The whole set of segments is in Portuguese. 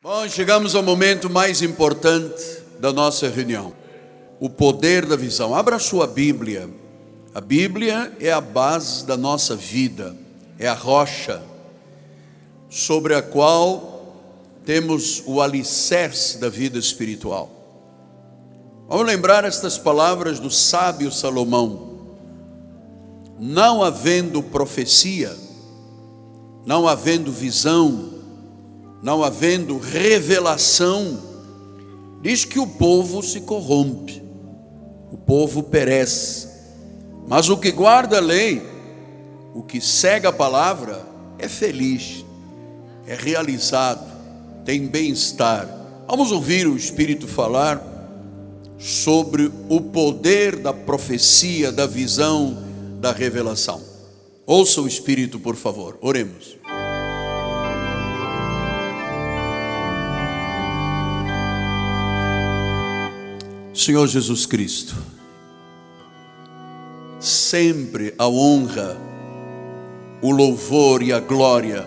Bom, chegamos ao momento mais importante da nossa reunião. O poder da visão. Abra a sua Bíblia. A Bíblia é a base da nossa vida. É a rocha sobre a qual temos o alicerce da vida espiritual. Vamos lembrar estas palavras do sábio Salomão. Não havendo profecia, não havendo visão, não havendo revelação, diz que o povo se corrompe, o povo perece. Mas o que guarda a lei, o que segue a palavra, é feliz, é realizado, tem bem-estar. Vamos ouvir o Espírito falar sobre o poder da profecia, da visão, da revelação. Ouça o Espírito, por favor. Oremos. Senhor Jesus Cristo, sempre a honra, o louvor e a glória,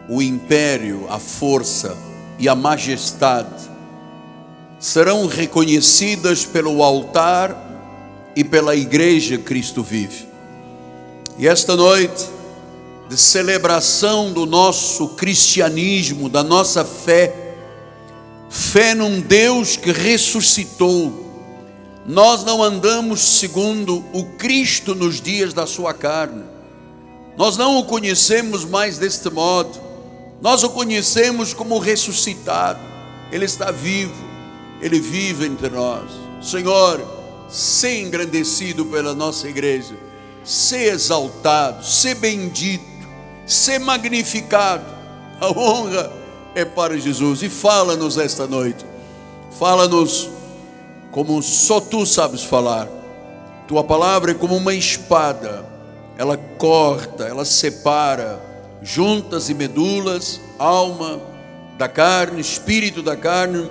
o império, a força e a majestade serão reconhecidas pelo altar e pela igreja Cristo vive. E esta noite de celebração do nosso cristianismo, da nossa fé num Deus que ressuscitou, nós não andamos segundo o Cristo nos dias da sua carne, nós não o conhecemos mais deste modo, nós o conhecemos como ressuscitado. Ele está vivo, Ele vive entre nós. Senhor, ser engrandecido pela nossa igreja, ser exaltado, ser bendito, ser magnificado. A honra é para Jesus. E fala-nos esta noite, fala-nos como só Tu sabes falar. Tua palavra é como uma espada, ela corta, ela separa juntas e medulas, alma da carne, espírito da carne,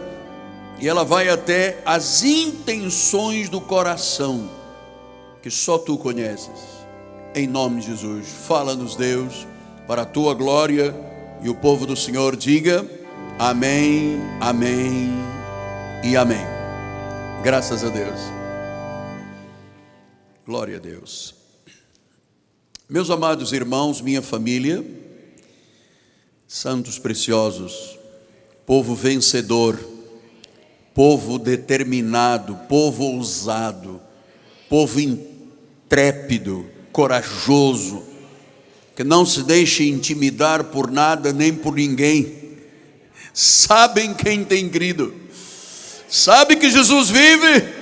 e ela vai até as intenções do coração, que só Tu conheces. Em nome de Jesus, fala-nos, Deus, para a Tua glória. E o povo do Senhor diga amém, amém e amém. Graças a Deus. Glória a Deus. Meus amados irmãos, minha família, santos preciosos, povo vencedor, povo determinado, povo ousado, povo intrépido, corajoso, que não se deixe intimidar por nada nem por ninguém. Sabem quem tem crido, sabe que Jesus vive.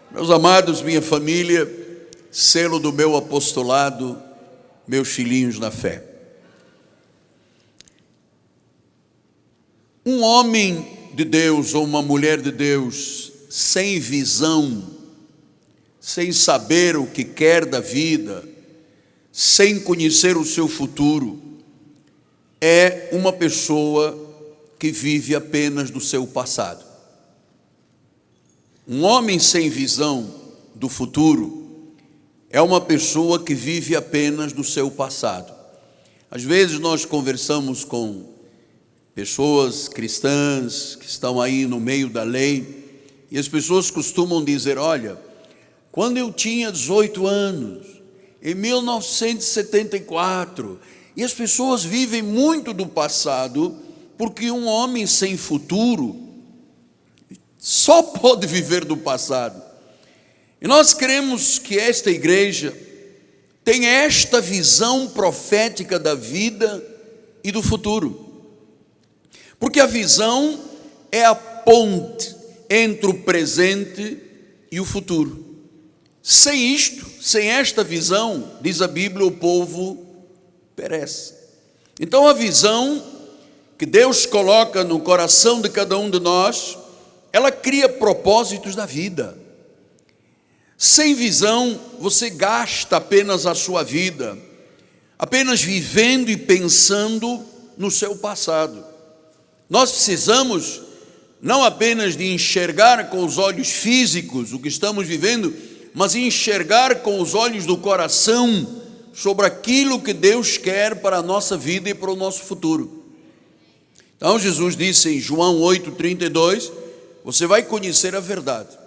Meus amados, minha família, selo do meu apostolado, meus filhinhos na fé. Um homem de Deus ou uma mulher de Deus sem visão, sem saber o que quer da vida, sem conhecer o seu futuro, é uma pessoa que vive apenas do seu passado. Um homem sem visão do futuro é uma pessoa que vive apenas do seu passado. Às vezes nós conversamos com pessoas cristãs que estão aí no meio da lei, e as pessoas costumam dizer: olha, quando eu tinha 18 anos, em 1974, e as pessoas vivem muito do passado, porque um homem sem futuro só pode viver do passado. E nós queremos que esta igreja tenha esta visão profética da vida e do futuro, porque a visão é a ponte entre o presente e o futuro. Sem isto, sem esta visão, diz a Bíblia, o povo perece. Então a visão que Deus coloca no coração de cada um de nós, ela cria propósitos da vida. Sem visão, você gasta apenas a sua vida, apenas vivendo e pensando no seu passado. Nós precisamos não apenas de enxergar com os olhos físicos o que estamos vivendo, mas enxergar com os olhos do coração sobre aquilo que Deus quer para a nossa vida e para o nosso futuro. Então Jesus disse em João 8,32, você vai conhecer a verdade.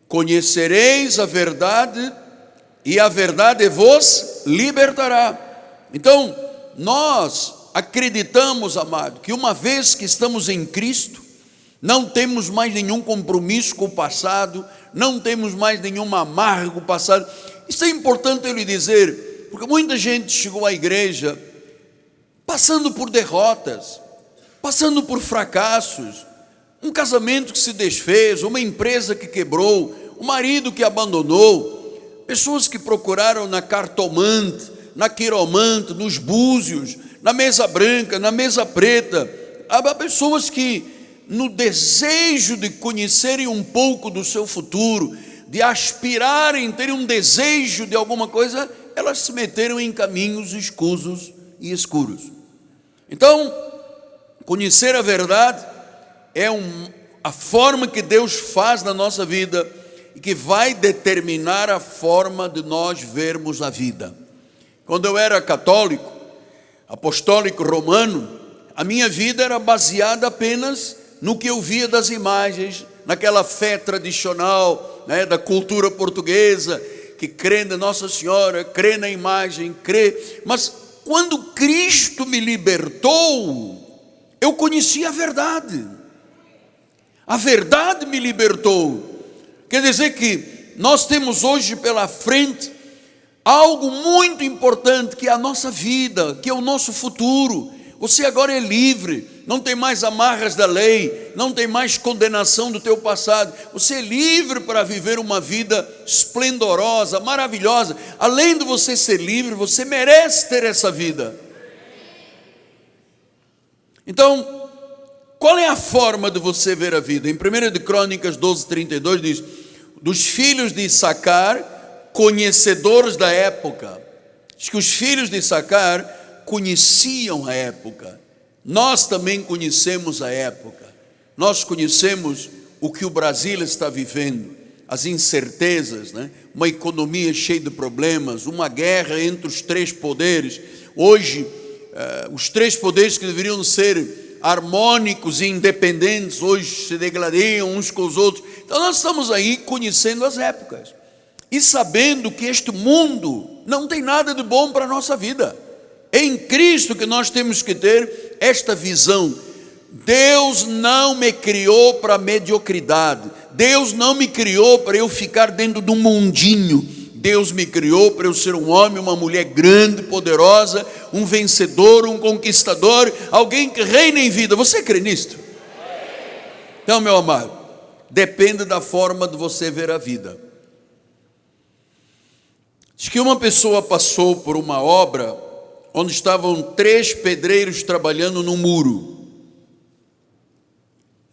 Conhecereis a verdade e a verdade vos libertará. Então, nós acreditamos, amado, que uma vez que estamos em Cristo, não temos mais nenhum compromisso com o passado, não temos mais nenhuma amarra com o passado. Isso é importante eu lhe dizer, porque muita gente chegou à igreja passando por derrotas, passando por fracassos, um casamento que se desfez, uma empresa que quebrou, um marido que abandonou, pessoas que procuraram na cartomante, na quiromante, nos búzios, na mesa branca, na mesa preta. Há pessoas que, no desejo de conhecerem um pouco do seu futuro, de aspirarem, terem um desejo de alguma coisa, elas se meteram em caminhos escusos e escuros. Então, conhecer a verdade é a forma que Deus faz na nossa vida e que vai determinar a forma de nós vermos a vida. Quando eu era católico, apostólico romano, a minha vida era baseada apenas no que eu via das imagens, naquela fé tradicional, né, da cultura portuguesa, que crê na Nossa Senhora, crê na imagem, crê. Mas quando Cristo me libertou, eu conheci a verdade. A verdade me libertou. Quer dizer que nós temos hoje pela frente algo muito importante, que é a nossa vida, que é o nosso futuro. Você agora é livre, não tem mais amarras da lei, não tem mais condenação do teu passado. Você é livre para viver uma vida esplendorosa, maravilhosa. Além de você ser livre, você merece ter essa vida. Então, qual é a forma de você ver a vida? Em 1 de Crônicas 12:32 diz: dos filhos de Issacar, conhecedores da época. Diz que os filhos de Issacar conheciam a época. Nós também conhecemos a época. Nós conhecemos o que o Brasil está vivendo, as incertezas, né? Uma economia cheia de problemas, uma guerra entre os três poderes. Hoje, os três poderes que deveriam ser harmônicos e independentes, hoje se degladiam uns com os outros. Então nós estamos aí conhecendo as épocas e sabendo que este mundo não tem nada de bom para a nossa vida. É em Cristo que nós temos que ter esta visão. Deus não me criou para a mediocridade. Deus não me criou para eu ficar dentro de um mundinho. Deus me criou para eu ser um homem, uma mulher grande, poderosa, um vencedor, um conquistador, alguém que reina em vida. Você crê nisto? Então, meu amado, depende da forma de você ver a vida. Diz que uma pessoa passou por uma obra onde estavam 3 pedreiros trabalhando no muro.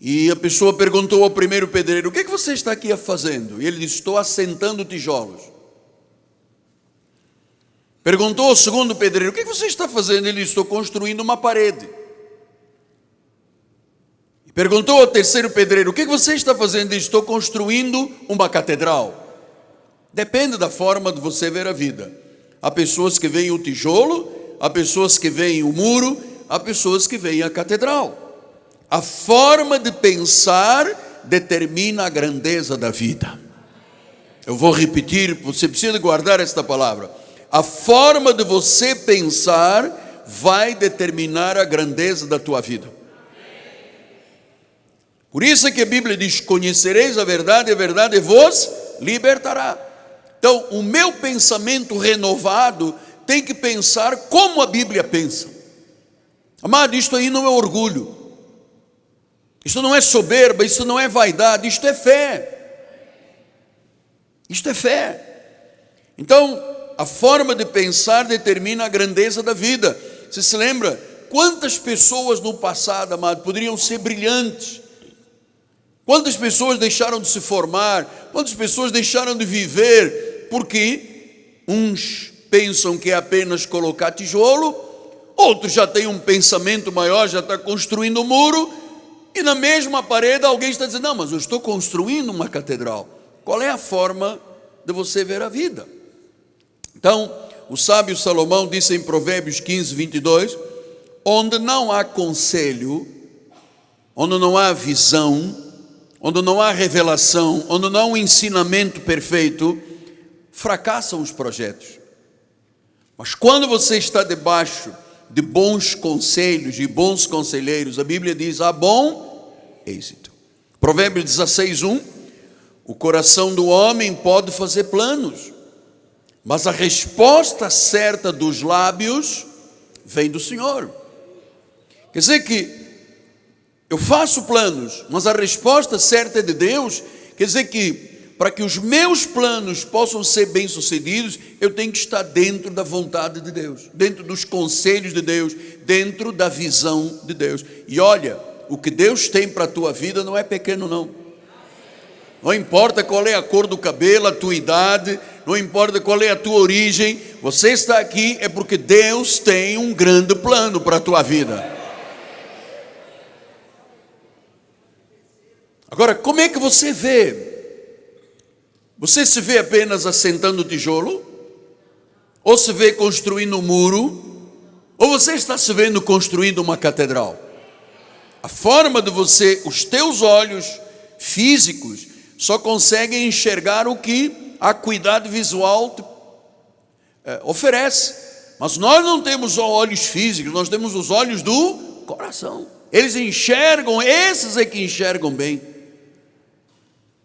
E a pessoa perguntou ao primeiro pedreiro: o que é que você está aqui fazendo? E ele disse: estou assentando tijolos. Perguntou ao segundo pedreiro: o que é que você está fazendo? Ele disse: estou construindo uma parede. E perguntou ao terceiro pedreiro: o que é que você está fazendo? Ele disse: estou construindo uma catedral. Depende da forma de você ver a vida. Há pessoas que veem o tijolo, há pessoas que veem o muro, há pessoas que veem a catedral. A forma de pensar determina a grandeza da vida. Eu vou repetir, você precisa guardar esta palavra. A forma de você pensar vai determinar a grandeza da tua vida. Por isso é que a Bíblia diz: conhecereis a verdade vos libertará. Então, o meu pensamento renovado tem que pensar como a Bíblia pensa. Amado, isto aí não é orgulho, isto não é soberba, isto não é vaidade, isto é fé. Isto é fé. Então, a forma de pensar determina a grandeza da vida. Você se lembra quantas pessoas no passado, amado, poderiam ser brilhantes? Quantas pessoas deixaram de se formar? Quantas pessoas deixaram de viver? Porque uns pensam que é apenas colocar tijolo, outros já têm um pensamento maior, já está construindo um muro, e na mesma parede alguém está dizendo: não, mas eu estou construindo uma catedral. Qual é a forma de você ver a vida? Então, o sábio Salomão disse em Provérbios 15:22: onde não há conselho, onde não há visão, onde não há revelação, onde não há um ensinamento perfeito, fracassam os projetos. Mas quando você está debaixo de bons conselhos e bons conselheiros, a Bíblia diz: há bom êxito. Provérbios 16:1, o coração do homem pode fazer planos, mas a resposta certa dos lábios vem do Senhor. Quer dizer que eu faço planos, mas a resposta certa é de Deus. Quer dizer que para que os meus planos possam ser bem-sucedidos, eu tenho que estar dentro da vontade de Deus, dentro dos conselhos de Deus, dentro da visão de Deus. E olha, o que Deus tem para a tua vida não é pequeno não. Não importa qual é a cor do cabelo, a tua idade, não importa qual é a tua origem, você está aqui é porque Deus tem um grande plano para a tua vida. Agora, como é que você vê? Você se vê apenas assentando tijolo? Ou se vê construindo um muro? Ou você está se vendo construindo uma catedral? A forma de você, os teus olhos físicos só conseguem enxergar o que a acuidade visual te oferece. Mas nós não temos só olhos físicos, nós temos os olhos do coração. Eles enxergam, esses é que enxergam bem.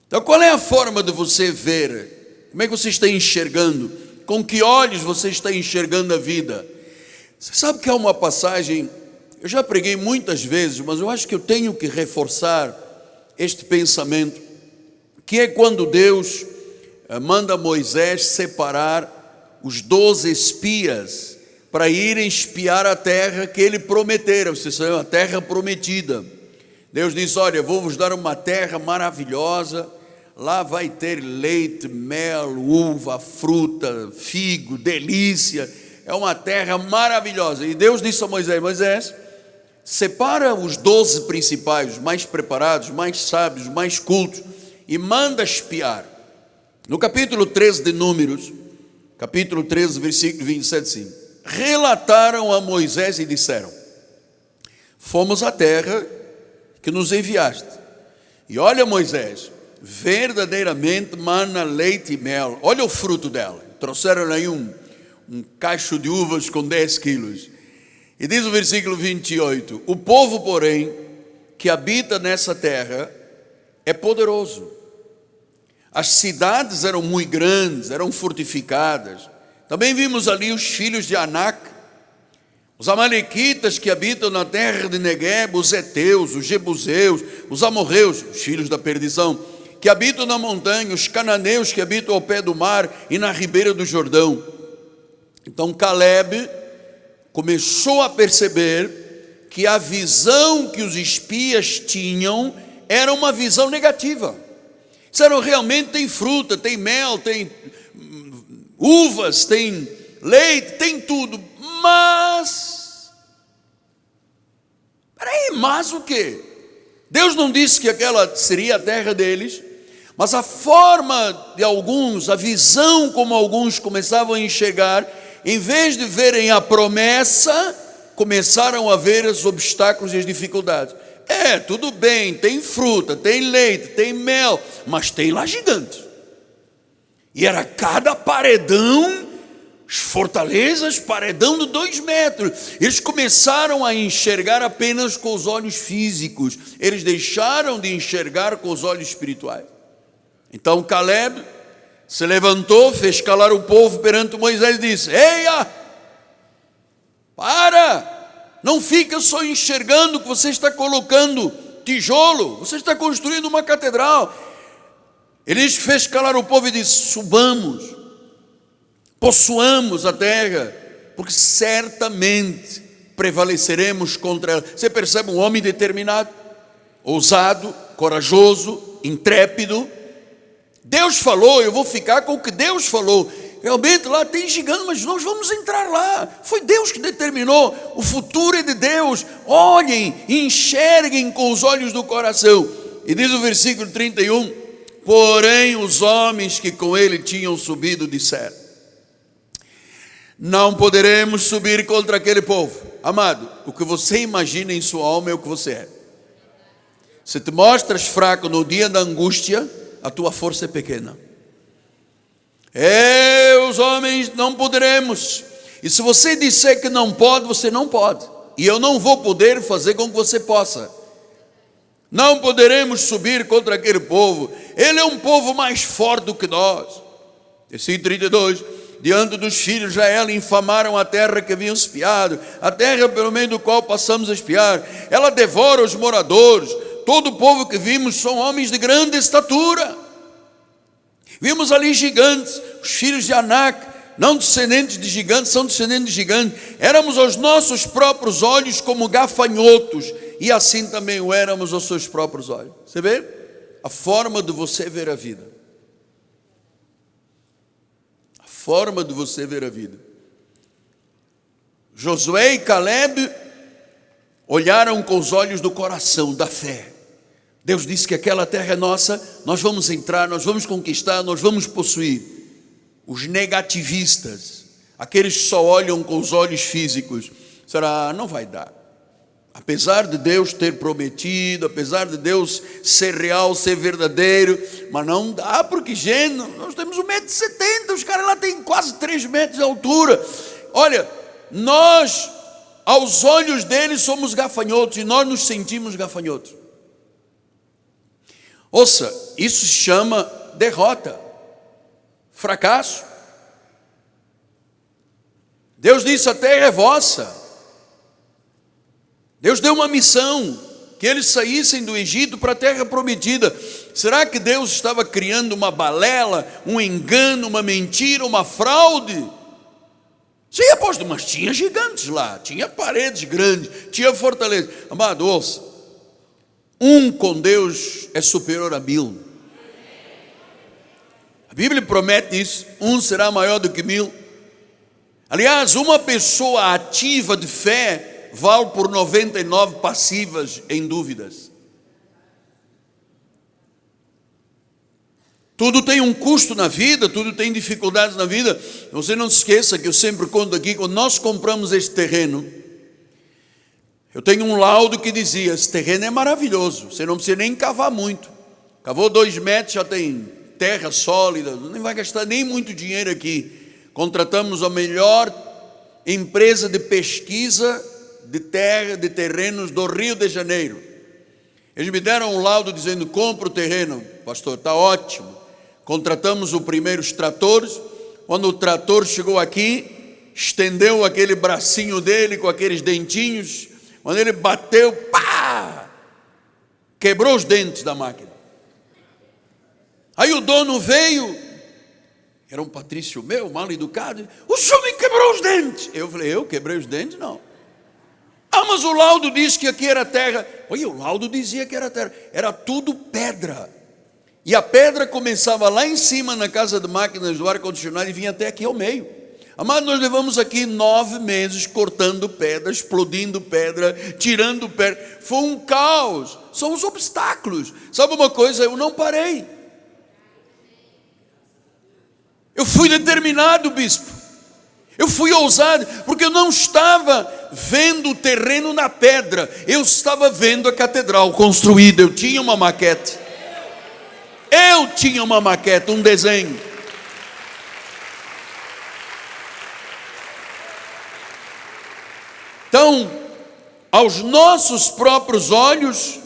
Então qual é a forma de você ver? Como é que você está enxergando? Com que olhos você está enxergando a vida? Você sabe que há uma passagem, eu já preguei muitas vezes, mas eu acho que eu tenho que reforçar este pensamento, que é quando Deus manda Moisés separar os 12 espias para irem espiar a terra que ele prometera, vocês sabem, a terra prometida. Deus diz: olha, vou vos dar uma terra maravilhosa, lá vai ter leite, mel, uva, fruta, figo, delícia, é uma terra maravilhosa. E Deus disse a Moisés: Moisés, separa os 12 principais, os mais preparados, mais sábios, mais cultos, e manda espiar. No capítulo 13 de Números, capítulo 13, versículo 27, assim, relataram a Moisés e disseram: fomos à terra que nos enviaste, e olha, Moisés, verdadeiramente mana leite e mel, olha o fruto dela. Trouxeram aí um cacho de uvas com 10 quilos, e diz o versículo 28, o povo, porém, que habita nessa terra é poderoso, as cidades eram muito grandes, eram fortificadas. Também vimos ali os filhos de Anak, os amalequitas que habitam na terra de Negueb, os heteus, os jebuseus, os amorreus, os filhos da perdição, que habitam na montanha, os cananeus que habitam ao pé do mar e na ribeira do Jordão. Então Caleb começou a perceber que a visão que os espias tinham era uma visão negativa. Disseram: realmente tem fruta, tem mel, tem uvas, tem leite, tem tudo, mas mas o quê? Deus não disse que aquela seria a terra deles, mas a forma de alguns, a visão como alguns começavam a enxergar, em vez de verem a promessa, começaram a ver os obstáculos e as dificuldades. Tudo bem, tem fruta, tem leite, tem mel, mas tem lá gigante. E era cada paredão, fortalezas, paredão de 2 metros. Eles começaram a enxergar apenas com os olhos físicos. Eles deixaram de enxergar com os olhos espirituais. Então Caleb se levantou, fez calar o povo perante Moisés e disse: eia, para! Não fica só enxergando que você está colocando tijolo, você está construindo uma catedral. Ele fez calar o povo e disse: subamos, possuamos a terra, porque certamente prevaleceremos contra ela. Você percebe um homem determinado, ousado, corajoso, intrépido. Deus falou, eu vou ficar com o que Deus falou. Realmente lá tem gigante, mas nós vamos entrar lá. Foi Deus que determinou, o futuro é de Deus. Olhem, enxerguem com os olhos do coração. E diz o versículo 31, porém os homens que com ele tinham subido disseram: não poderemos subir contra aquele povo, Amado, o que você imagina em sua alma é o que você é. Se te mostras fraco no dia da angústia, a tua força é pequena. Os homens não poderemos. E se você disser que não pode, você não pode. E eu não vou poder fazer com que você possa. Não poderemos subir contra aquele povo. Ele é um povo mais forte do que nós. Versículo 32. Diante dos filhos de Israel infamaram a terra que haviam espiado, a terra pelo meio do qual passamos a espiar. Ela devora os moradores. Todo o povo que vimos são homens de grande estatura. Vimos ali gigantes, os filhos de Anak, não descendentes de gigantes, são descendentes de gigantes. Éramos aos nossos próprios olhos como gafanhotos, e assim também o éramos aos seus próprios olhos. Você vê? A forma de você ver a vida. A forma de você ver a vida. Josué e Caleb olharam com os olhos do coração, da fé. Deus disse que aquela terra é nossa, nós vamos entrar, nós vamos conquistar, nós vamos possuir. Os negativistas, aqueles que só olham com os olhos físicos, será, não vai dar. Apesar de Deus ter prometido, apesar de Deus ser real, ser verdadeiro, mas não dá, porque gente, nós temos 1,70 m, os caras lá têm quase 3 metros de altura. Olha, nós, aos olhos deles, somos gafanhotos, e nós nos sentimos gafanhotos. Ouça, isso se chama derrota, fracasso. Deus disse, a terra é vossa. Deus deu uma missão, que eles saíssem do Egito para a terra prometida. Será que Deus estava criando uma balela, um engano, uma mentira, uma fraude? Sim, apóstolo, mas tinha gigantes lá, tinha paredes grandes, tinha fortaleza. Amado, ouça, um com Deus é superior a 1000. A Bíblia promete isso, um será maior do que 1000. Aliás, uma pessoa ativa de fé vale por 99 passivas em dúvidas. Tudo tem um custo na vida, tudo tem dificuldades na vida. Você não se esqueça que eu sempre conto aqui, quando nós compramos este terreno, eu tenho um laudo que dizia, esse terreno é maravilhoso, você não precisa nem cavar muito. Cavou 2 metros, já tem terra sólida, não vai gastar nem muito dinheiro aqui. Contratamos a melhor empresa de pesquisa de terra, de terrenos do Rio de Janeiro. Eles me deram um laudo dizendo, compra o terreno. Pastor, está ótimo. Contratamos os primeiros tratores. Quando o trator chegou aqui, estendeu aquele bracinho dele com aqueles dentinhos. Quando ele bateu, pá! Quebrou os dentes da máquina. Aí o dono veio, era um patrício meu, mal educado. O senhor me quebrou os dentes. Eu falei, eu quebrei os dentes? Não. Ah, mas o laudo disse que aqui era terra. Olha, o laudo dizia que era terra. Era tudo pedra. E a pedra começava lá em cima na casa de máquinas do ar-condicionado e vinha até aqui ao meio. Amado, nós levamos aqui 9 meses cortando pedra, explodindo pedra, tirando pedra. Foi um caos. São os obstáculos. Sabe uma coisa? Eu não parei. Eu fui determinado, bispo. Eu fui ousado, porque eu não estava vendo o terreno na pedra. Eu estava vendo a catedral construída. Eu tinha uma maquete. Eu tinha uma maquete, um desenho. Então, aos nossos próprios olhos,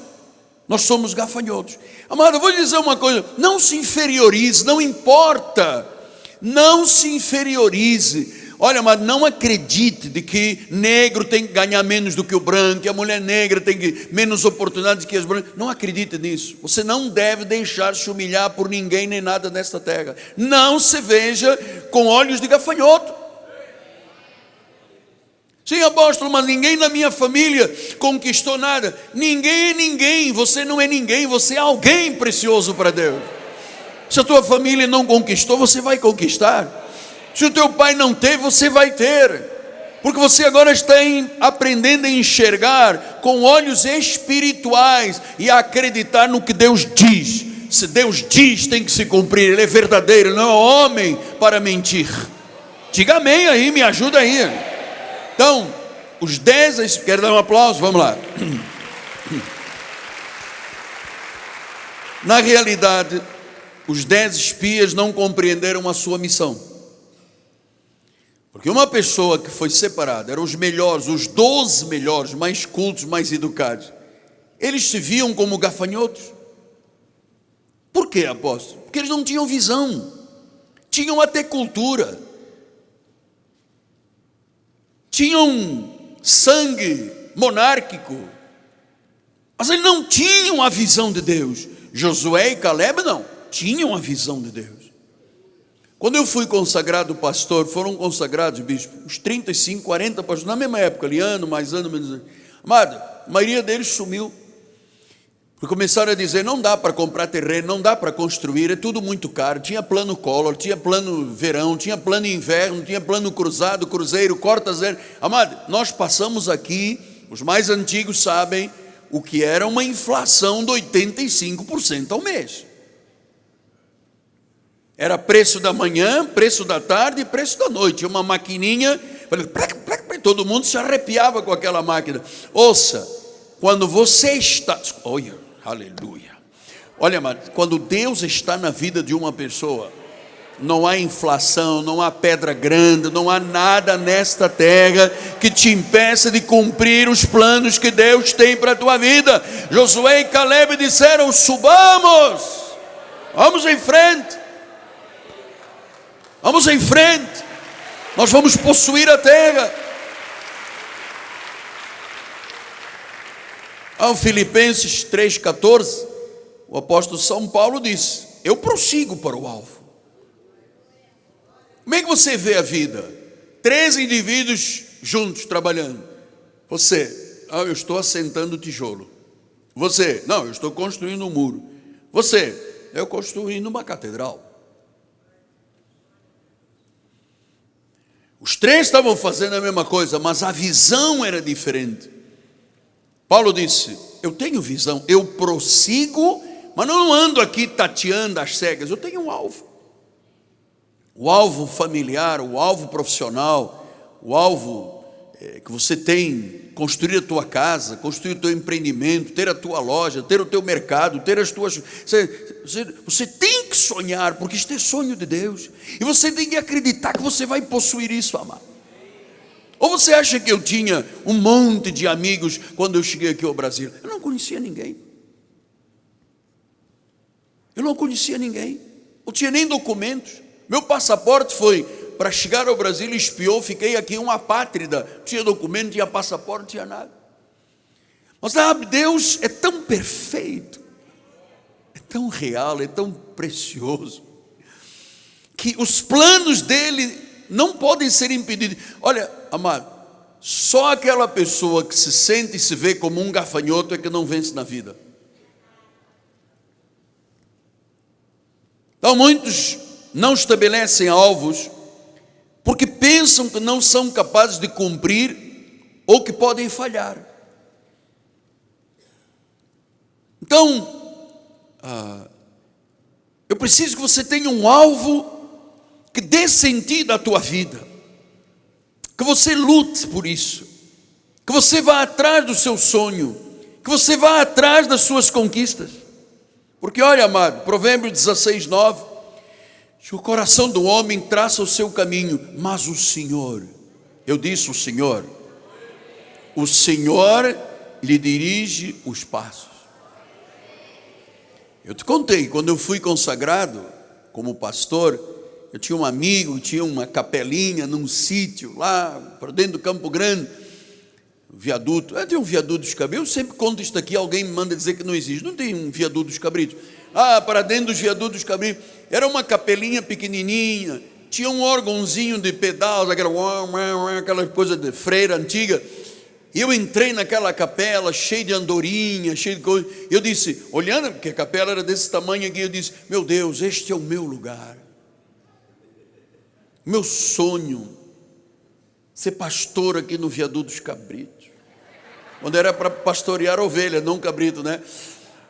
nós somos gafanhotos. Amado, eu vou lhe dizer uma coisa. Não se inferiorize, não importa. Não se inferiorize. Olha, mas não acredite de que negro tem que ganhar menos do que o branco, que a mulher negra tem menos oportunidades que as brancas. Não acredite nisso. Você não deve deixar se humilhar por ninguém nem nada nesta terra. Não se veja com olhos de gafanhoto. Sim, apóstolo, mas ninguém na minha família conquistou nada. Ninguém é ninguém. Você não é ninguém, você é alguém precioso para Deus. Se a tua família não conquistou, você vai conquistar. Se o teu pai não teve, você vai ter. Porque você agora está aprendendo a enxergar com olhos espirituais e a acreditar no que Deus diz. Se Deus diz, tem que se cumprir. Ele é verdadeiro, ele não é homem para mentir. Diga amém aí, me ajuda aí. Então, os 10, quer dar um aplauso? Vamos lá. Na realidade, os 10 espias não compreenderam a sua missão. Porque uma pessoa que foi separada, eram os melhores, os 12 melhores, mais cultos, mais educados. Eles se viam como gafanhotos. Por quê, apóstolo? Porque eles não tinham visão. Tinham até cultura. Tinham sangue monárquico. Mas eles não tinham a visão de Deus. Josué e Caleb não, tinham a visão de Deus. Quando eu fui consagrado pastor, foram consagrados, bispo, uns 35, 40 pastores, na mesma época, ali ano, mais ano, menos ano. Amado, a maioria deles sumiu. Porque começaram a dizer, não dá para comprar terreno, não dá para construir, é tudo muito caro. Tinha plano Collor, tinha plano verão, tinha plano inverno, tinha plano cruzado, cruzeiro, corta zero. Amado, nós passamos aqui, os mais antigos sabem, o que era uma inflação de 85% ao mês. Era preço da manhã, preço da tarde e preço da noite. Uma maquininha, todo mundo se arrepiava com aquela máquina. Ouça, quando você está... Olha, aleluia. Olha, amado, quando Deus está na vida de uma pessoa, não há inflação, não há pedra grande, não há nada nesta terra que te impeça de cumprir os planos que Deus tem para a tua vida. Josué e Caleb disseram, subamos, vamos em frente, nós vamos possuir a terra. Ao Filipenses 3,14, o apóstolo São Paulo disse, eu prossigo para o alvo. Como é que você vê a vida? 13 indivíduos juntos trabalhando. Você, eu estou assentando tijolo. Você, não, eu estou construindo um muro. Você, eu construindo uma catedral. Os 3 estavam fazendo a mesma coisa, mas a visão era diferente. Paulo disse, eu tenho visão, eu prossigo, mas não ando aqui tateando as cegas, eu tenho um alvo. O alvo familiar, o alvo profissional, o alvo que você tem, construir a tua casa, construir o teu empreendimento, ter a tua loja, ter o teu mercado, ter as tuas... Você tem que sonhar, porque isto é sonho de Deus. E você tem que acreditar que você vai possuir isso, amado. Ou você acha que eu tinha um monte de amigos quando eu cheguei aqui ao Brasil? Eu não conhecia ninguém. Eu não tinha nem documentos. Meu passaporte foi para chegar ao Brasil, espiou, fiquei aqui uma apátrida. Tinha documento, tinha passaporte, não tinha nada. Mas sabe, Deus é tão perfeito, é tão real, é tão precioso, que os planos dele não podem ser impedidos. Olha, amado, só aquela pessoa que se sente e se vê como um gafanhoto é que não vence na vida. Então muitos não estabelecem alvos porque pensam que não são capazes de cumprir ou que podem falhar. Então, eu preciso que você tenha um alvo que dê sentido à tua vida, que você lute por isso, que você vá atrás do seu sonho, que você vá atrás das suas conquistas. Porque olha, amado, Provérbios 16:9, o coração do homem traça o seu caminho, mas o Senhor, eu disse o Senhor lhe dirige os passos. Eu te contei, quando eu fui consagrado como pastor, eu tinha um amigo, tinha uma capelinha num sítio lá para dentro do Campo Grande, viaduto, tem um viaduto dos Cabritos. Eu sempre conto isso aqui, alguém me manda dizer que não existe, não tem um viaduto dos Cabritos. Para dentro dos viadutos dos Cabritos, era uma capelinha pequenininha, tinha um órgãozinho de pedal, aquela coisa de freira antiga. E eu entrei naquela capela, cheia de andorinha, cheia de coisa. Eu disse, olhando, porque a capela era desse tamanho aqui, eu disse, meu Deus, este é o meu lugar. Meu sonho, ser pastor aqui no viaduto dos Cabritos. Quando era para pastorear ovelha, não cabrito, né?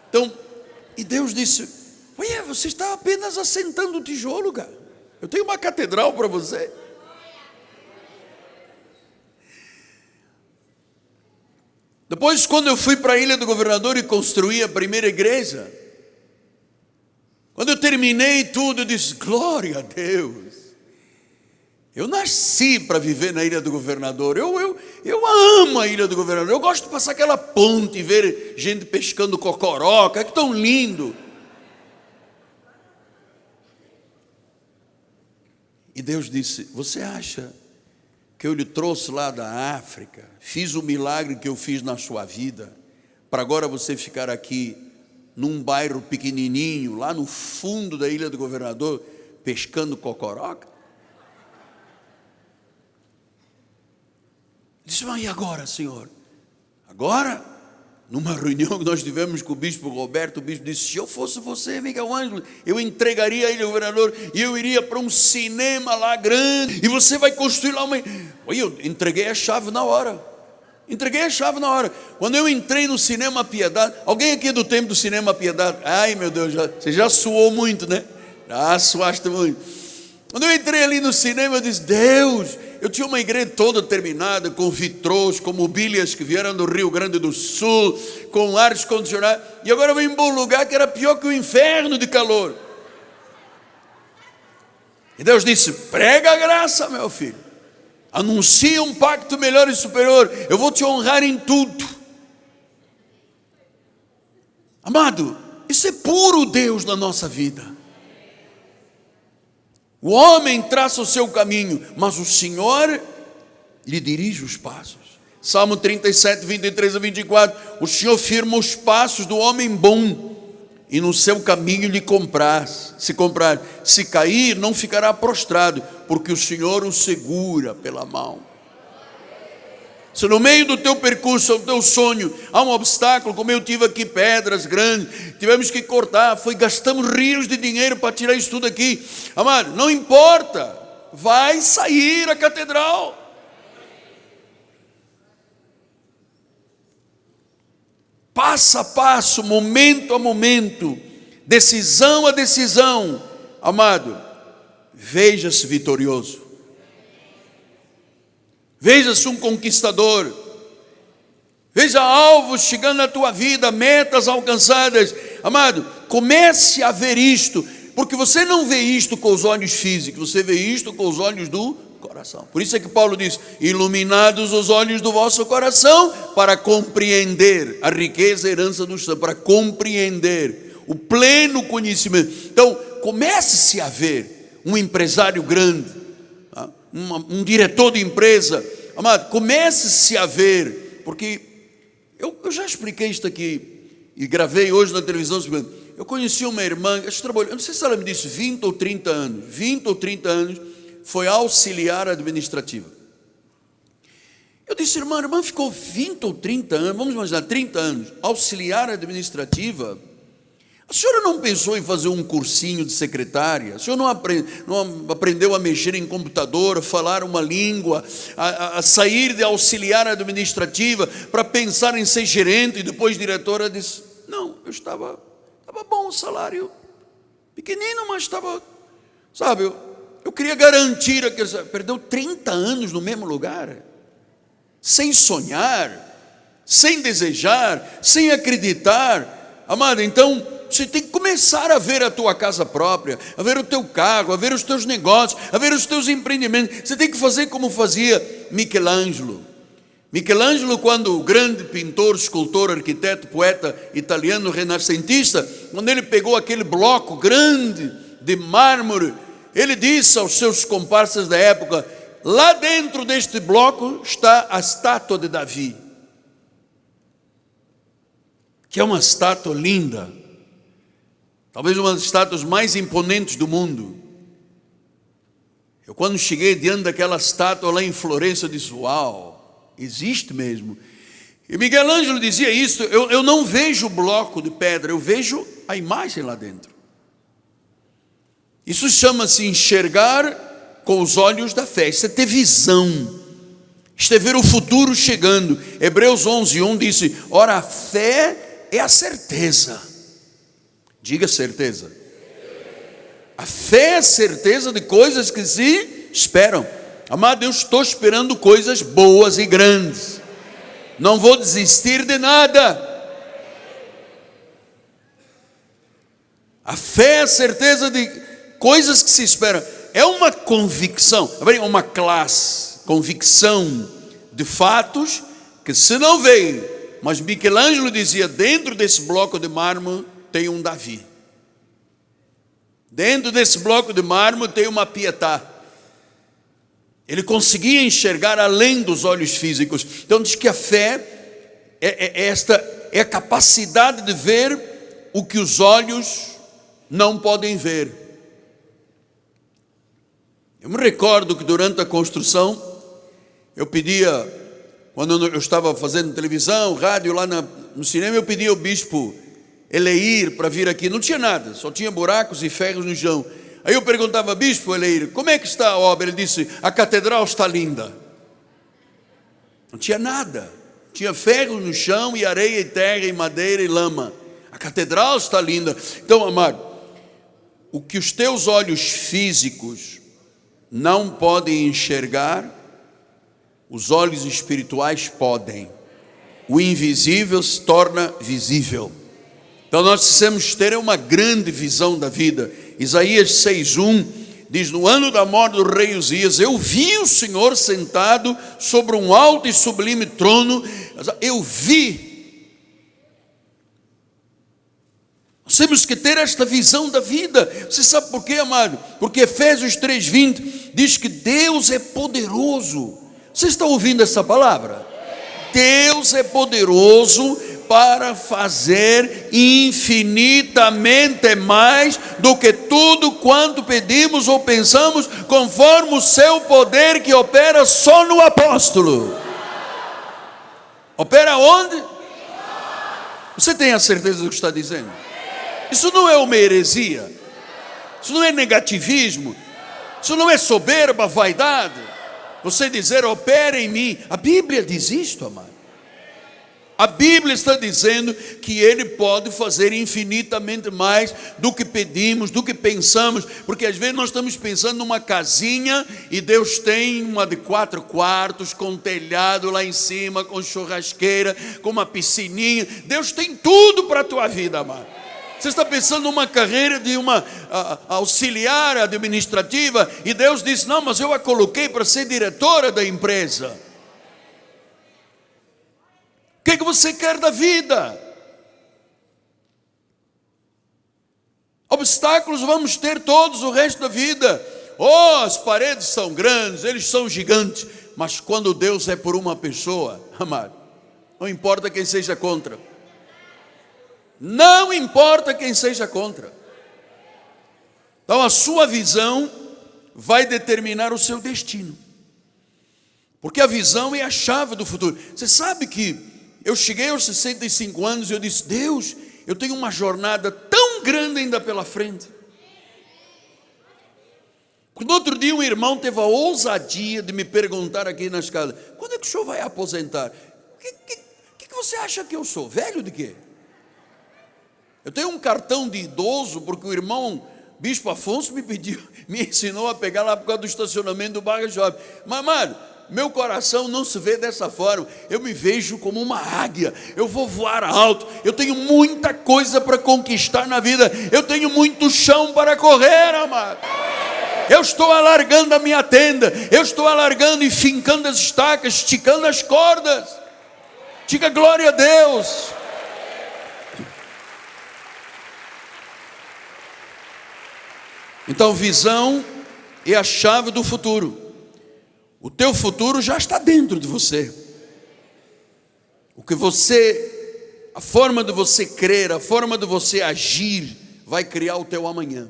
Então, e Deus disse, olha, você está apenas assentando o tijolo, cara. Eu tenho uma catedral para você. Depois, quando eu fui para a Ilha do Governador e construí a primeira igreja, quando eu terminei tudo, eu disse: glória a Deus. Eu nasci para viver na Ilha do Governador. Eu amo a Ilha do Governador. Eu gosto de passar aquela ponte e ver gente pescando cocoroca. Que tão lindo. E Deus disse: você acha que eu lhe trouxe lá da África, fiz o milagre que eu fiz na sua vida, para agora você ficar aqui num bairro pequenininho, lá no fundo da Ilha do Governador, pescando cocoroca? Disse: mas e agora, Senhor? Agora, numa reunião que nós tivemos com o bispo Roberto, o bispo disse: se eu fosse você, Miguel Ângelo, eu entregaria a Ilha do Governador e eu iria para um cinema lá grande, e você vai construir lá uma... Eu entreguei a chave na hora. Quando eu entrei no Cinema Piedade, alguém aqui é do tempo do Cinema Piedade? Ai, meu Deus, você já suou muito, né? Suaste muito. Quando eu entrei ali no cinema, eu disse: Deus, eu tinha uma igreja toda terminada, com vitrôs, com mobílias que vieram do Rio Grande do Sul, com ares condicionados, e agora eu vim para um lugar que era pior que o inferno de calor. E Deus disse: prega a graça, meu filho, anuncia um pacto melhor e superior, eu vou te honrar em tudo. Amado, isso é puro Deus na nossa vida. O homem traça o seu caminho, mas o Senhor lhe dirige os passos. Salmo 37, 23 a 24. O Senhor firma os passos do homem bom, e no seu caminho lhe se cair, não ficará prostrado, porque o Senhor o segura pela mão. Se no meio do teu percurso, do teu sonho, há um obstáculo, como eu tive aqui, pedras grandes, tivemos que cortar, gastamos rios de dinheiro para tirar isso tudo aqui. Amado, não importa, vai sair a catedral. Passo a passo, momento a momento, decisão a decisão, amado, veja-se vitorioso. Veja-se um conquistador. Veja alvos chegando na tua vida, metas alcançadas. Amado, comece a ver isto, porque você não vê isto com os olhos físicos, você vê isto com os olhos do coração. Por isso é que Paulo diz: iluminados os olhos do vosso coração, para compreender a riqueza e herança dos santos, para compreender o pleno conhecimento. Então, comece-se a ver um empresário grande, um diretor de empresa. Amado, comece-se a ver, porque eu já expliquei isto aqui e gravei hoje na televisão. Eu conheci uma irmã, eu não sei se ela me disse 20 ou 30 anos, foi auxiliar administrativa. Eu disse: a irmã ficou 20 ou 30 anos, vamos imaginar 30 anos, auxiliar administrativa. A senhora não pensou em fazer um cursinho de secretária? A senhora não aprendeu a mexer em computador, a falar uma língua, a sair de auxiliar administrativa para pensar em ser gerente e depois diretora? Disse: não, eu estava bom o salário, pequenino, mas estava, sabe, eu queria garantir aqueles. Perdeu 30 anos no mesmo lugar, sem sonhar, sem desejar, sem acreditar. Amado, então você tem que começar a ver a tua casa própria, a ver o teu carro, a ver os teus negócios, a ver os teus empreendimentos. Você tem que fazer como fazia Michelangelo. Michelangelo, quando o grande pintor, escultor, arquiteto, poeta italiano renascentista, quando ele pegou aquele bloco grande de mármore, ele disse aos seus comparsas da época: lá dentro deste bloco está a estátua de Davi, que é uma estátua linda, talvez uma das estátuas mais imponentes do mundo. Eu, quando cheguei diante daquela estátua lá em Florença, disse: uau, existe mesmo. E Miguel Ângelo dizia isso: eu não vejo o bloco de pedra, eu vejo a imagem lá dentro. Isso chama-se enxergar com os olhos da fé. Isso é ter visão, isto é ver o futuro chegando. Hebreus 11:1 disse: ora, a fé é a certeza. Diga certeza. A fé é a certeza de coisas que se esperam. Amado, eu estou esperando coisas boas e grandes. Não vou desistir de nada. A fé é a certeza de coisas que se esperam. É uma convicção, uma convicção de fatos que se não veem. Mas Michelangelo dizia, dentro desse bloco de mármore tem um Davi. Dentro desse bloco de mármore tem uma Pietà. Ele conseguia enxergar além dos olhos físicos. Então diz que a fé é a capacidade de ver o que os olhos não podem ver. Eu me recordo que durante a construção, eu pedia, quando eu estava fazendo televisão, rádio lá no cinema, eu pedia ao bispo Eleir para vir aqui. Não tinha nada, só tinha buracos e ferros no chão. Aí eu perguntava, bispo Eleir, como é que está a obra? Ele disse, a catedral está linda. Não tinha nada, tinha ferros no chão e areia e terra e madeira e lama. A catedral está linda. Então, amado, o que os teus olhos físicos não podem enxergar, os olhos espirituais podem. O invisível se torna visível. Então nós precisamos ter uma grande visão da vida. Isaías 6:1 diz, no ano da morte do rei Uzias, eu vi o Senhor sentado sobre um alto e sublime trono. Eu vi. Nós temos que ter esta visão da vida. Você sabe por quê, amado? Porque Efésios 3:20 diz que Deus é poderoso. Você está ouvindo essa palavra? Deus é poderoso para fazer infinitamente mais do que tudo quanto pedimos ou pensamos, conforme o seu poder que opera só no apóstolo. Opera onde? Você tem a certeza do que está dizendo? Isso não é uma heresia, isso não é negativismo, isso não é soberba, vaidade. Você dizer, opera em mim. A Bíblia diz isto, amado. A Bíblia está dizendo que Ele pode fazer infinitamente mais do que pedimos, do que pensamos, porque às vezes nós estamos pensando numa casinha e Deus tem uma de 4 quartos, com telhado lá em cima, com churrasqueira, com uma piscininha. Deus tem tudo para a tua vida, amado. Você está pensando numa carreira de uma auxiliar administrativa e Deus diz, não, mas eu a coloquei para ser diretora da empresa. O que você quer da vida? Obstáculos vamos ter todos o resto da vida. Oh, as paredes são grandes, eles são gigantes. Mas quando Deus é por uma pessoa, amado, não importa quem seja contra. Não importa quem seja contra. Então a sua visão vai determinar o seu destino. Porque a visão é a chave do futuro. Você sabe que eu cheguei aos 65 anos e eu disse, Deus, eu tenho uma jornada tão grande ainda pela frente. No outro dia um irmão teve a ousadia de me perguntar aqui na escada, quando é que o senhor vai aposentar? O que você acha que eu sou? Velho de quê? Eu tenho um cartão de idoso, porque o irmão Bispo Afonso me ensinou a pegar lá por causa do estacionamento do Barra Shopping. Mas, mano, meu coração não se vê dessa forma. Eu me vejo como uma águia. Eu vou voar alto. Eu tenho muita coisa para conquistar na vida. Eu tenho muito chão para correr, amado. Eu estou alargando a minha tenda. Eu estou alargando e fincando as estacas, esticando as cordas. Diga glória a Deus. Então, visão é a chave do futuro. O teu futuro já está dentro de você. A forma de você crer, a forma de você agir, vai criar o teu amanhã.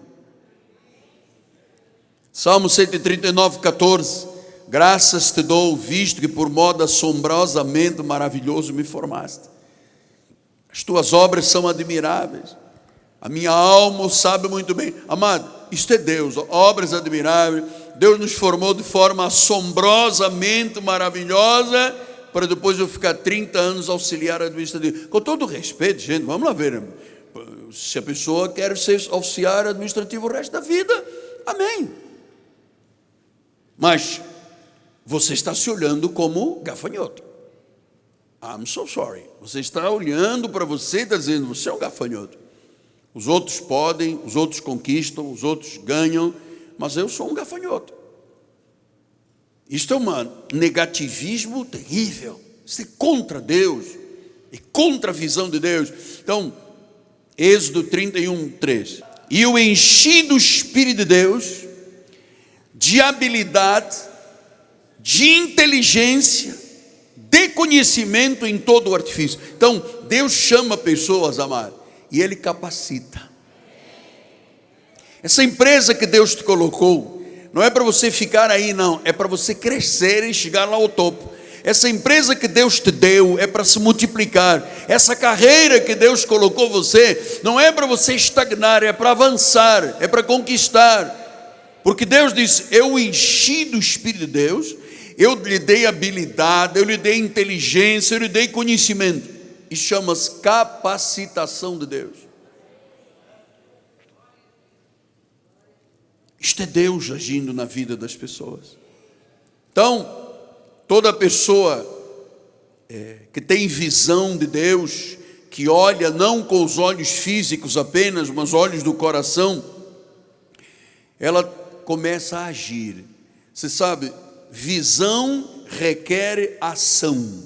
Salmo 139:14. Graças te dou, visto que por modo assombrosamente maravilhoso me formaste. As tuas obras são admiráveis. A minha alma o sabe muito bem. Amado, isto é Deus, obras admiráveis. Deus nos formou de forma assombrosamente maravilhosa, para depois eu ficar 30 anos auxiliar administrativo. Com todo respeito, gente, vamos lá ver. Se a pessoa quer ser auxiliar administrativo o resto da vida, amém. Mas você está se olhando como gafanhoto. I'm so sorry. Você está olhando para você e está dizendo, você é um gafanhoto. Os outros podem, os outros conquistam, os outros ganham, mas eu sou um gafanhoto. Isto é um negativismo terrível. Isso é contra Deus, é contra a visão de Deus. Então, Êxodo 31:3. E eu enchi do Espírito de Deus, de habilidade, de inteligência, de conhecimento em todo o artifício. Então, Deus chama pessoas, amado, e Ele capacita. Essa empresa que Deus te colocou, não é para você ficar aí, não, é para você crescer e chegar lá ao topo. Essa empresa que Deus te deu é para se multiplicar. Essa carreira que Deus colocou você, não é para você estagnar, é para avançar, é para conquistar. Porque Deus disse, eu enchi do Espírito de Deus, eu lhe dei habilidade, eu lhe dei inteligência, eu lhe dei conhecimento. Isso chama-se capacitação de Deus. Isto é Deus agindo na vida das pessoas. Então, toda pessoa que tem visão de Deus, que olha não com os olhos físicos apenas, mas olhos do coração, ela começa a agir. Você sabe, visão requer ação.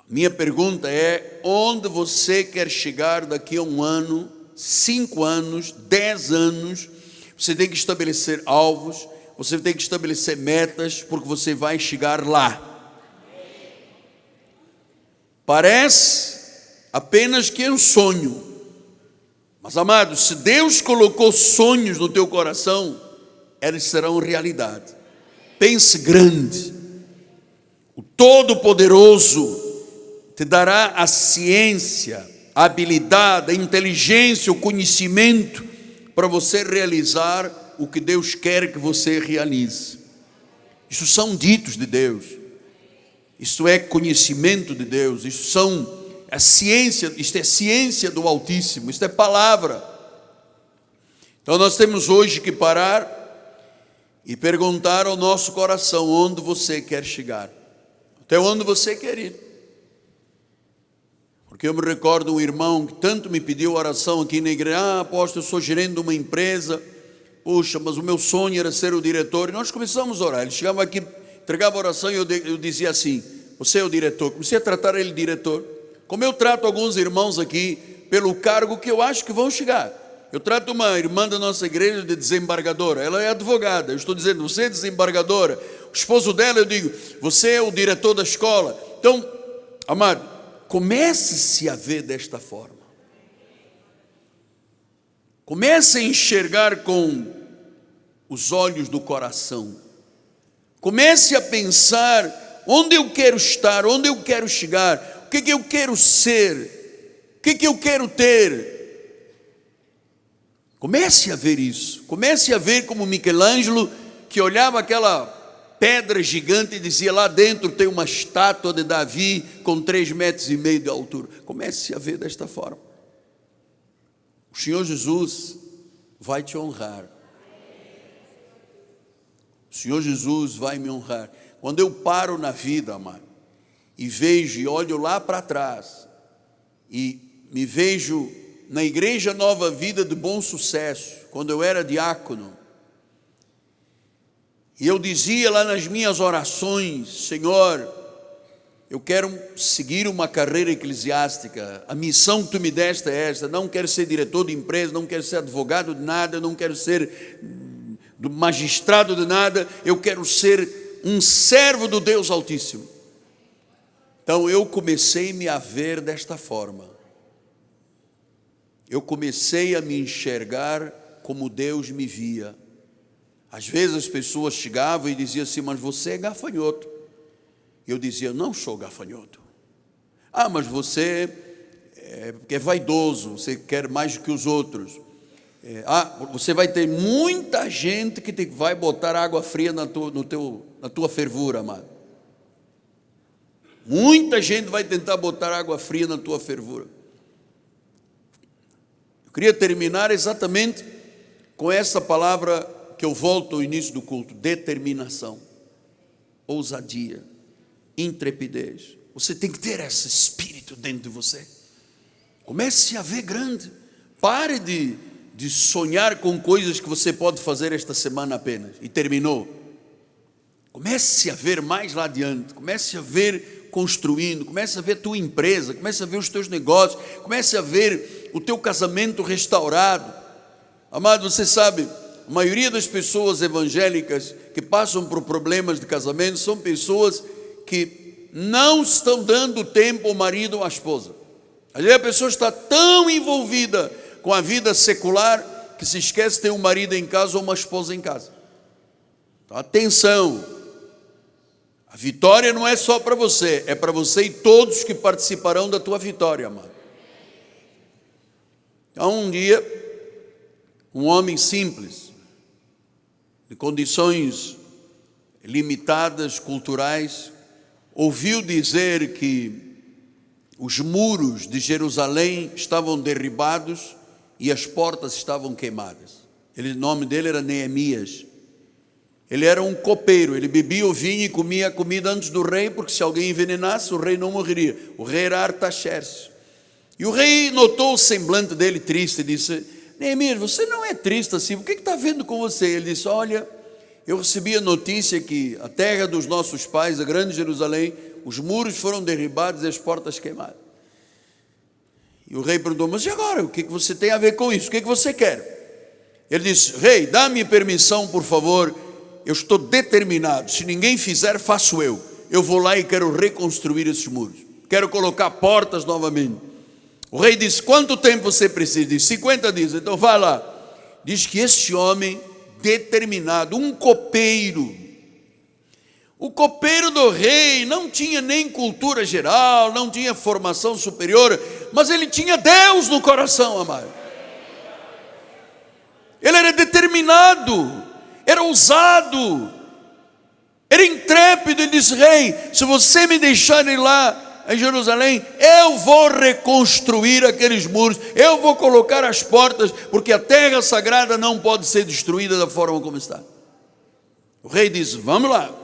Minha pergunta é, onde você quer chegar daqui a 1 ano, 5 anos, 10 anos? Você tem que estabelecer alvos, você tem que estabelecer metas, porque você vai chegar lá. Parece apenas que é um sonho, mas amado, se Deus colocou sonhos no teu coração, eles serão realidade. Pense grande. O Todo-Poderoso te dará a ciência, a habilidade, a inteligência, o conhecimento para você realizar o que Deus quer que você realize. Isso são ditos de Deus. Isso é conhecimento de Deus. Isso são a ciência, isto é ciência do Altíssimo, isto é palavra. Então nós temos hoje que parar e perguntar ao nosso coração onde você quer chegar, até onde você quer ir. Porque eu me recordo um irmão que tanto me pediu oração aqui na igreja. Apóstolo, eu sou gerente de uma empresa, puxa, mas o meu sonho era ser o diretor. E nós começamos a orar. Ele chegava aqui, entregava a oração e eu dizia assim, você é o diretor. Comecei a tratar ele de diretor, como eu trato alguns irmãos aqui, pelo cargo que eu acho que vão chegar. Eu trato uma irmã da nossa igreja de desembargadora, ela é advogada, eu estou dizendo, você é desembargadora. O esposo dela, eu digo, você é o diretor da escola. Então, amado, comece-se a ver desta forma. Comece a enxergar com os olhos do coração. Comece a pensar onde eu quero estar, onde eu quero chegar, o que eu quero ser, o que eu quero ter. Comece a ver isso. Comece a ver como Michelangelo, que olhava aquela pedra gigante e dizia, lá dentro tem uma estátua de Davi com 3,5 metros de altura. Comece a ver desta forma. O Senhor Jesus vai te honrar. O Senhor Jesus vai me honrar. Quando eu paro na vida, amado, e vejo e olho lá para trás, e me vejo na Igreja Nova Vida de Bom Sucesso, quando eu era diácono, e eu dizia lá nas minhas orações, Senhor, eu quero seguir uma carreira eclesiástica, a missão que tu me deste é esta, não quero ser diretor de empresa, não quero ser advogado de nada, não quero ser magistrado de nada, eu quero ser um servo do Deus Altíssimo. Então eu comecei a me ver desta forma, eu comecei a me enxergar como Deus me via. Às vezes as pessoas chegavam e diziam assim, mas você é gafanhoto. Eu dizia, não sou gafanhoto. Ah, mas você é vaidoso, você quer mais do que os outros. Você vai ter muita gente que vai botar água fria na tua fervura, amado. Muita gente vai tentar botar água fria na tua fervura. Eu queria terminar exatamente com essa palavra que eu volto ao início do culto: determinação, ousadia, intrepidez. Você tem que ter esse espírito dentro de você. Comece a ver grande. Pare de sonhar com coisas que você pode fazer esta semana apenas e terminou. Comece a ver mais lá adiante. Comece a ver construindo. Comece a ver a tua empresa. Comece a ver os teus negócios. Comece a ver o teu casamento restaurado. Amado, você sabe, a maioria das pessoas evangélicas que passam por problemas de casamento são pessoas que não estão dando tempo ao marido ou à esposa. Às vezes a pessoa está tão envolvida com a vida secular que se esquece de ter um marido em casa ou uma esposa em casa. Então, atenção, a vitória não é só para você, é para você e todos que participarão da tua vitória, amado. Então, um dia, um homem simples, de condições limitadas, culturais, ouviu dizer que os muros de Jerusalém estavam derribados e as portas estavam queimadas. O nome dele era Neemias. Ele era um copeiro, ele bebia o vinho e comia a comida antes do rei, porque se alguém envenenasse, o rei não morreria. O rei era Artaxerxes. E o rei notou o semblante dele triste e disse: Neemias, você não é triste assim, o que está vendo com você? Ele disse: olha, eu recebi a notícia que a terra dos nossos pais, a grande Jerusalém, os muros foram derribados e as portas queimadas. E o rei perguntou: mas e agora? O que você tem a ver com isso? O que você quer? Ele disse: rei, dá-me permissão, por favor, eu estou determinado, se ninguém fizer, faço eu. Eu vou lá e quero reconstruir esses muros, quero colocar portas novamente. O rei disse: quanto tempo você precisa? Disse: 50 dias. Então vá lá. Diz que este homem determinado, um copeiro, o copeiro do rei não tinha nem cultura geral, não tinha formação superior, mas ele tinha Deus no coração, amado. Ele era determinado, era ousado, era intrépido. Ele disse: rei, se você me deixar ir lá em Jerusalém, eu vou reconstruir aqueles muros, eu vou colocar as portas, porque a terra sagrada não pode ser destruída da forma como está. O rei disse: vamos lá.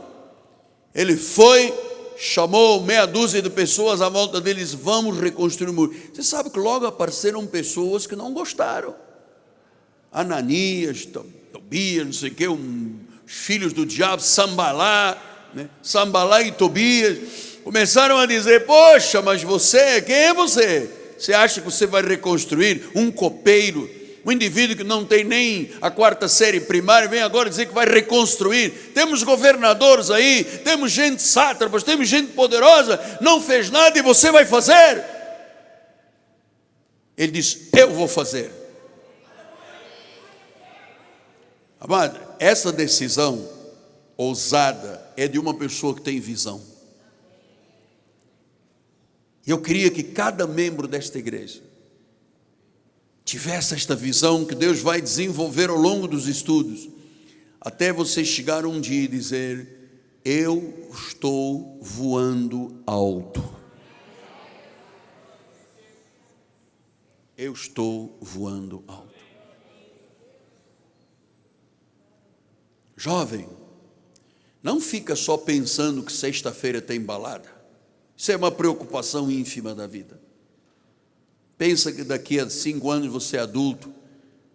Ele foi, chamou meia dúzia de pessoas à volta dele e disse: vamos reconstruir o muro. Você sabe que logo apareceram pessoas que não gostaram. Ananias, Tobias, não sei o que, os filhos do diabo, Sambalá, né? Sambalá e Tobias começaram a dizer: poxa, mas você, quem é você? Você acha que você vai reconstruir? Um copeiro, um indivíduo que não tem nem a 4ª série primária, vem agora dizer que vai reconstruir. Temos governadores aí, temos gente sátrapas, temos gente poderosa, não fez nada e você vai fazer? Ele disse: eu vou fazer. Amado, essa decisão ousada é de uma pessoa que tem visão. E eu queria que cada membro desta igreja tivesse esta visão que Deus vai desenvolver ao longo dos estudos, até você chegar um dia e dizer: eu estou voando alto. Eu estou voando alto. Jovem, não fica só pensando que sexta-feira tem balada. Isso é uma preocupação ínfima da vida. Pensa que daqui a 5 anos você é adulto,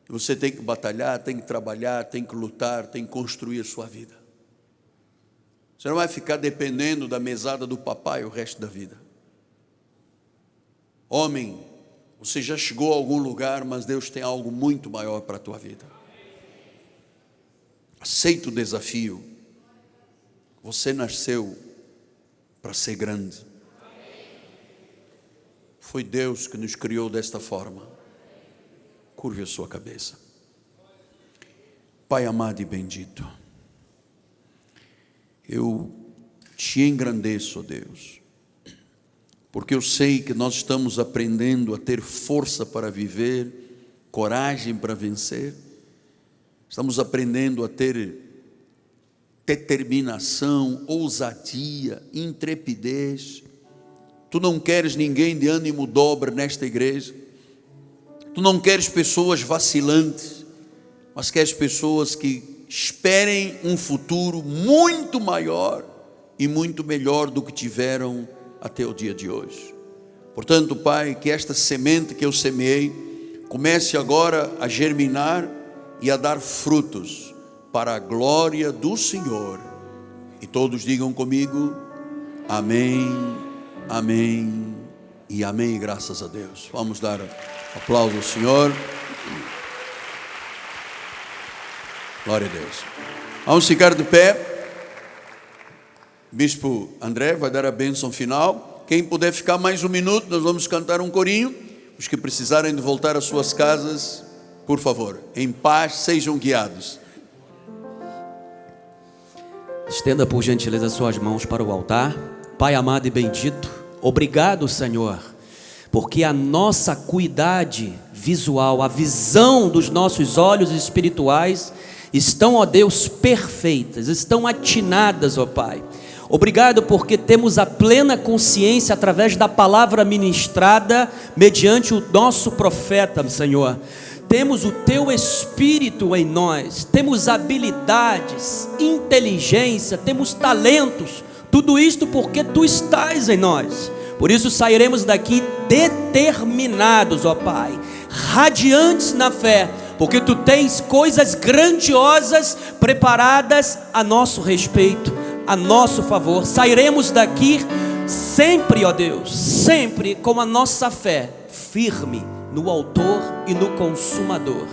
e você tem que batalhar, tem que trabalhar, tem que lutar, tem que construir a sua vida. Você não vai ficar dependendo da mesada do papai o resto da vida. Homem, você já chegou a algum lugar, mas Deus tem algo muito maior para a tua vida. Aceita o desafio. Você nasceu para ser grande. Foi Deus que nos criou desta forma. Curve a sua cabeça. Pai amado e bendito, eu te engrandeço, ó Deus, porque eu sei que nós estamos aprendendo a ter força para viver, coragem para vencer. Estamos aprendendo a ter determinação, ousadia, intrepidez. Tu não queres ninguém de ânimo dobre nesta igreja. Tu não queres pessoas vacilantes, mas queres pessoas que esperem um futuro muito maior e muito melhor do que tiveram até o dia de hoje. Portanto, Pai, que esta semente que eu semeei comece agora a germinar e a dar frutos para a glória do Senhor. E todos digam comigo: amém, amém e amém. Graças a Deus. Vamos dar aplauso ao Senhor. Glória a Deus. Vamos ficar de pé. Bispo André vai dar a bênção final. Quem puder ficar mais um minuto, nós vamos cantar um corinho. Os que precisarem de voltar às suas casas, por favor, em paz, sejam guiados. Estenda por gentileza suas mãos para o altar. Pai amado e bendito, obrigado, Senhor, porque a nossa acuidade visual, a visão dos nossos olhos espirituais estão, ó Deus, perfeitas, estão atinadas, ó Pai. Obrigado porque temos a plena consciência através da palavra ministrada mediante o nosso profeta, Senhor. Temos o Teu Espírito em nós, temos habilidades, inteligência, temos talentos, tudo isto porque Tu estás em nós. Por isso sairemos daqui determinados, ó Pai, radiantes na fé, porque Tu tens coisas grandiosas preparadas a nosso respeito, a nosso favor. Sairemos daqui sempre, ó Deus, sempre com a nossa fé firme no autor e no consumador.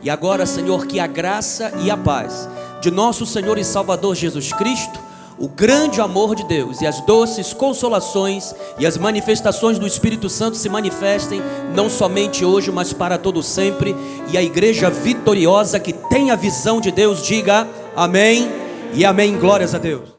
E agora, Senhor, que a graça e a paz de nosso Senhor e Salvador Jesus Cristo, o grande amor de Deus e as doces consolações e as manifestações do Espírito Santo se manifestem não somente hoje, mas para todo sempre. E a igreja vitoriosa que tem a visão de Deus diga amém e amém. Glórias a Deus.